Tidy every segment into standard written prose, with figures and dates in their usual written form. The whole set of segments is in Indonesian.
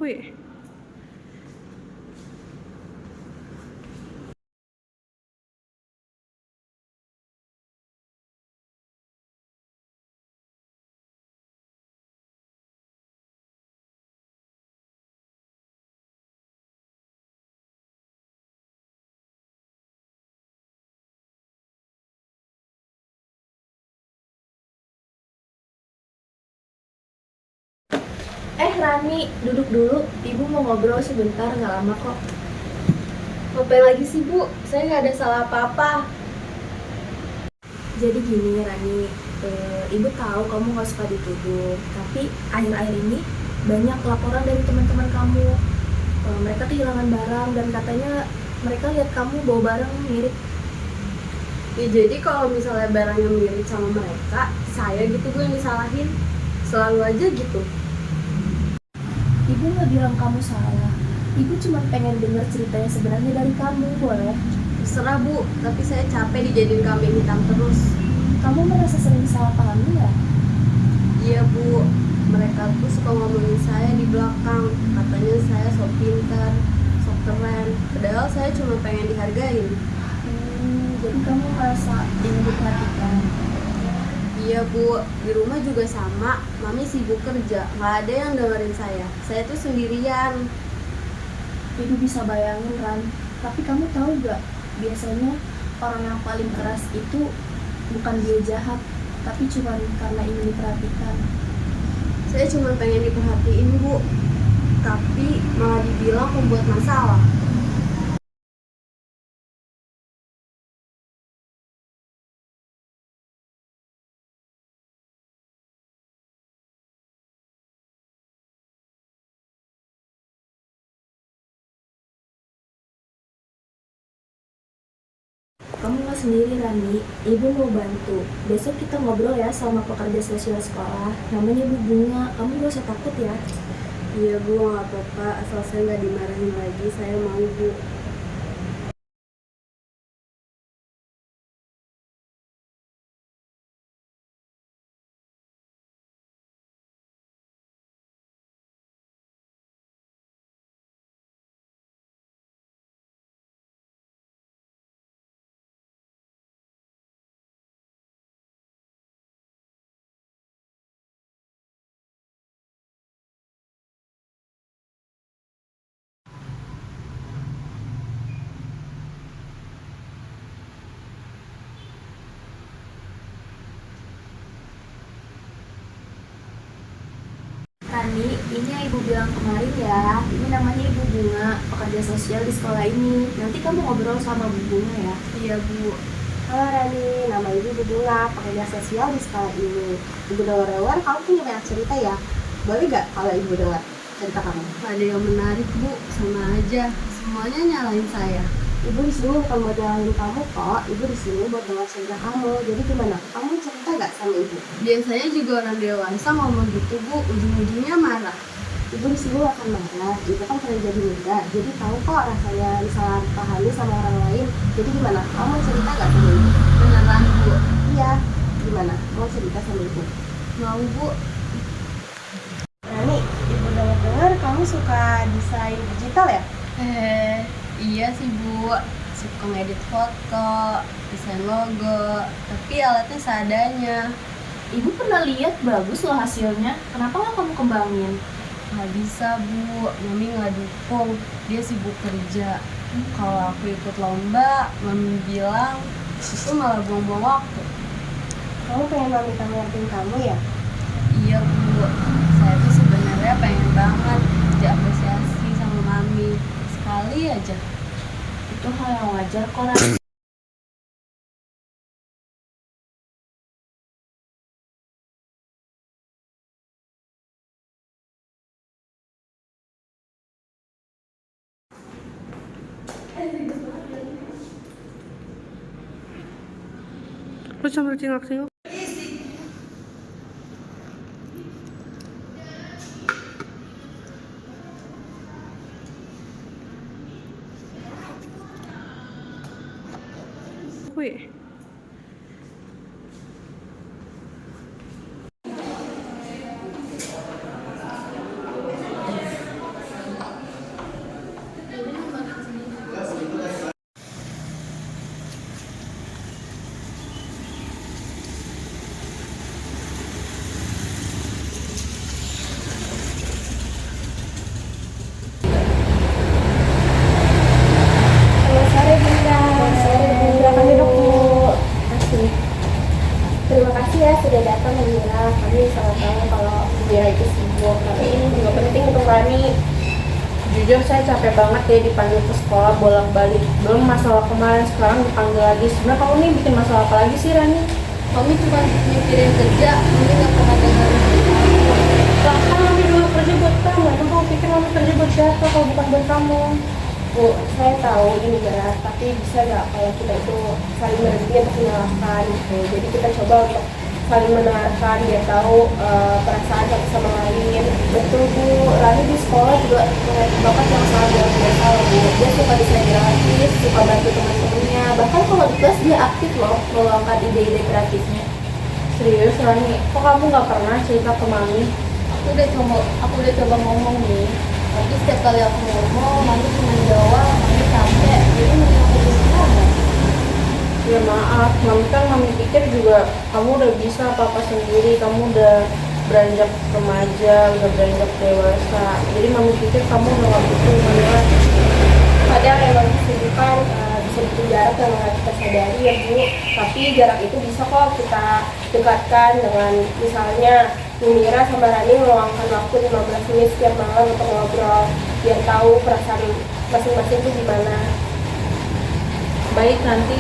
会。Rani, duduk dulu. Ibu mau ngobrol sebentar, nggak lama kok. Ngapain lagi sih, Bu? Saya nggak ada salah apa-apa. Jadi gini, Rani. Ibu tahu kamu nggak suka dituduh, tapi akhir-akhir ini banyak laporan dari teman-teman kamu. Mereka kehilangan barang dan katanya mereka lihat kamu bawa barang mirip. Ya jadi kalau misalnya barangnya mirip sama mereka, saya gitu gue yang disalahin. Selalu aja gitu. Ibu nggak bilang kamu salah. Ibu cuma pengen dengar cerita yang sebenarnya dari kamu, boleh? Terserah Bu, tapi saya capek dijadiin kambing hitam terus. Kamu merasa sering salah pahami ya? Iya Bu, mereka tuh suka ngomongin saya di belakang. Katanya saya sok pintar, sok keren. Padahal saya cuma pengen dihargain. Jadi kamu merasa ingin diperhatikan. Iya Bu, di rumah juga sama. Mami sibuk kerja, nggak ada yang dengerin saya. Saya tuh sendirian. Ibu bisa bayangin, Ran. Tapi kamu tahu gak, biasanya orang yang paling keras itu bukan dia jahat, tapi cuma karena ingin diperhatikan. Saya cuma pengen diperhatiin Bu, tapi malah dibilang membuat masalah. Kamu nggak sendiri, Rani. Ibu mau bantu. Besok kita ngobrol ya sama pekerja sosial sekolah. Namanya Ibu Bunga. Kamu gak usah takut ya. Iya Bu, nggak apa-apa, asal saya nggak dimarahin lagi, saya mau Bu. Rani, ini yang Ibu bilang kemarin ya. Ini namanya Ibu Bunga, pekerja sosial di sekolah ini. Nanti kamu ngobrol sama Bu Bunga ya. Iya Bu. Halo Rani, nama Ibu Bunga, pekerja sosial di sekolah ini. Ibu dengar-dengar kamu punya banyak cerita ya? Boleh gak kalau Ibu dengar cerita kamu? Nggak ada yang menarik Bu, sama aja. Semuanya nyalahin saya. Ibu di sini bukan buat nyalahin kamu kok. Ibu di sini buat dengar cerita kamu. Jadi gimana? Kamu cerita gak sama Ibu? Biasanya juga orang dewasa ngomong gitu Bu, ujung-ujungnya marah. Ibu di sini gak akan marah. Ibu kan pernah jadi muda, jadi tahu kok rasanya disalah pahami sama orang lain. Jadi gimana? Kamu cerita gak sama Ibu? Beneran Bu? Iya. Gimana? Mau cerita sama Ibu? Mau Bu? Rani, Ibu dengar-dengar kamu suka desain digital ya? Iya sih Bu, suka ngedit foto, desain logo, tapi alatnya seadanya. Ibu pernah lihat bagus loh hasilnya. Kenapa nggak kamu kembangin? Nggak bisa Bu, Mami nggak dukung, dia sibuk kerja. Kalau aku ikut lomba, Mami bilang itu malah buang-buang waktu. Kamu pengen Mami ngertiin kamu ya? Iya Bu, saya tuh sebenarnya pengen banget diapresiasi sama Mami, sekali aja. Itu hal yang wajar kok, Ran. Lu sambil cingak-cingak.会。ya sudah datang Mira. Kami sangat tahu kalau Mira itu sibuk, tapi ini juga penting untuk Rani. Jujur saya capek banget ya dipanggil ke sekolah bolak-balik. Belum masalah kemarin, sekarang dipanggil lagi. Sebenarnya kamu nih bikin masalah apa lagi sih, Rani? Mami cuma mikirin kerja, Mami nggak pernah dengar. Lah kan Mami dulu kerja buat kamu. Emang kamu pikir Mami kerja buat siapa kalau bukan buat kamu? Bu, saya tahu ini berat, tapi bisa nggak kalau kita itu saling berhenti untuk menyalahkan gitu. Jadi kita coba untuk saling mendengarkan, dia tahu perasaan satu sama lain. Betul Bu, Rani di sekolah juga memiliki bakat yang sangat luar biasa loh Bu. Dia suka desain grafis, suka bantu teman-temannya. Bahkan kalau di kelas dia aktif loh meluangkan ide-ide kreatifnya. Serius, Rani? Kok kamu nggak pernah cerita ke Mami? Aku udah coba ngomong nih. Tapi setiap kali aku ngomong, Mami cuma jawab, Mami capek. Jadi Mami aku bisa ngomong. Ya maaf, Mami pikir juga kamu udah bisa apa-apa sendiri, kamu udah beranjak remaja, udah beranjak dewasa. Jadi Mami pikir kamu udah gak butuh Mira. Kadang emang kesibukan bisa bikin jarak yang nggak kita sadari ya Bu. Tapi jarak itu bisa kok kita dekatkan dengan misalnya Mira sama Rani meluangkan waktu 15 menit setiap malam untuk ngobrol biar tahu perasaan masing-masing itu gimana. Baik, nanti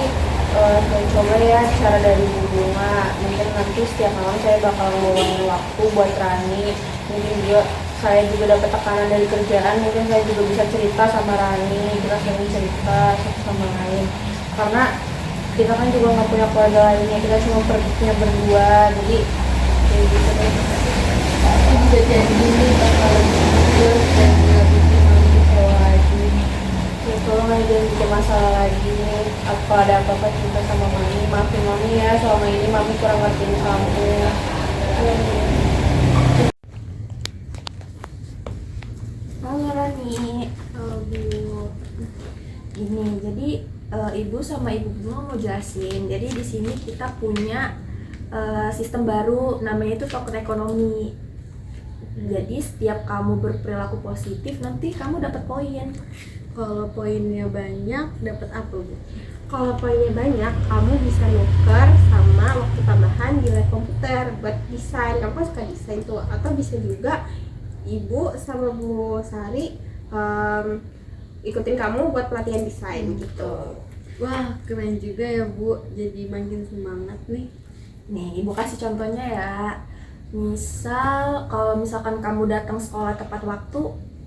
saya coba ya cara dari Bu Bunga. Mungkin nanti setiap malam saya bakal ngeluangin waktu buat Rani. Mungkin juga saya juga dapat tekanan dari kerjaan, mungkin saya juga bisa cerita sama Rani, kita sering cerita satu sama lain. Karena kita kan juga nggak punya keluarga lainnya, kita cuma perginya berdua, jadi kayak gitu deh. Aku juga janji nih bakal jujur dan nggak bikin Mami kecewa lagi. Ya tolong aja jangan bikin masalah lagi. Kalau ada apa-apa cerita sama Mami, maafin Mami ya, selama ini Mami kurang ngertiin kamu. Halo Rani. Kalau Bu, Gini, jadi Ibu sama Ibu Bunga mau jelasin. Jadi di sini kita punya sistem baru, namanya itu token ekonomi. Jadi setiap kamu berperilaku positif, nanti kamu dapat poin. kalau poinnya banyak, dapat apa Bu? Kalau poinnya banyak, kamu bisa nuker sama waktu tambahan di lab komputer buat desain. Kamu kan suka desain tuh, atau bisa juga Ibu sama Bu Sari ikutin kamu buat pelatihan desain gitu. Wah, keren juga ya Bu, jadi makin semangat nih. Nih, Ibu kasih contohnya ya. Misal, kalau misalkan kamu datang sekolah tepat waktu,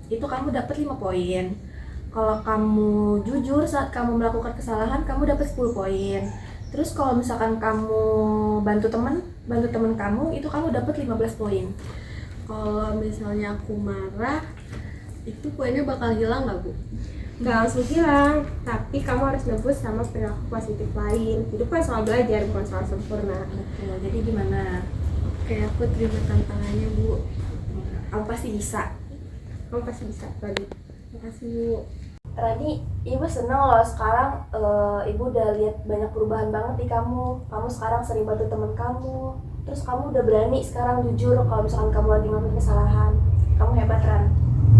itu kamu dapat 5 poin. Kalau kamu jujur saat kamu melakukan kesalahan, kamu dapat 10 poin. Terus kalau misalkan kamu bantu teman kamu, itu kamu dapat 15 poin. Kalau misalnya aku marah, itu poinnya bakal hilang nggak Bu? Gak langsung hilang, tapi kamu harus nebus sama perilaku positif lain. Hidup kan soal belajar, bukan soal sempurna. Betul, jadi gimana? Oke, aku terima tantangannya Bu. Kamu pasti bisa. Kamu pasti bisa, Rani. Makasih Bu. Rani, Ibu seneng loh sekarang Ibu udah lihat banyak perubahan banget di kamu. Kamu sekarang sering bantu teman kamu. Terus kamu udah berani sekarang jujur kalau misalkan kamu lagi ngelakuin kesalahan. Kamu hebat, Ran.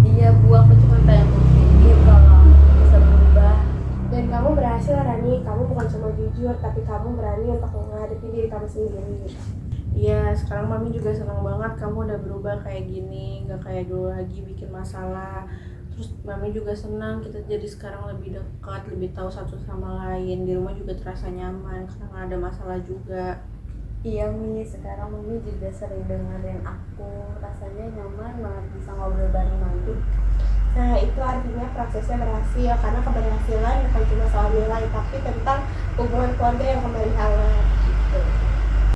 Iya Bu, aku cuma pengen buktiin kalau aku bisa berubah. Dan kamu berhasil, Rani. Kamu bukan cuma jujur, tapi kamu berani untuk menghadapi diri kamu sendiri. Iya, sekarang Mami juga senang banget kamu udah berubah kayak gini, gak kayak dulu lagi bikin masalah. Terus Mami juga senang kita jadi sekarang lebih dekat, lebih tahu satu sama lain. Di rumah juga terasa nyaman karena gak ada masalah juga. Iya Mi, sekarang Mami juga sering dengerin aku. Rasanya nyaman banget bisa ngobrol bareng Mami. Nah, itu artinya prosesnya berhasil, karena keberhasilan bukan cuma soal nilai, tapi tentang hubungan keluarga yang kembali hangat.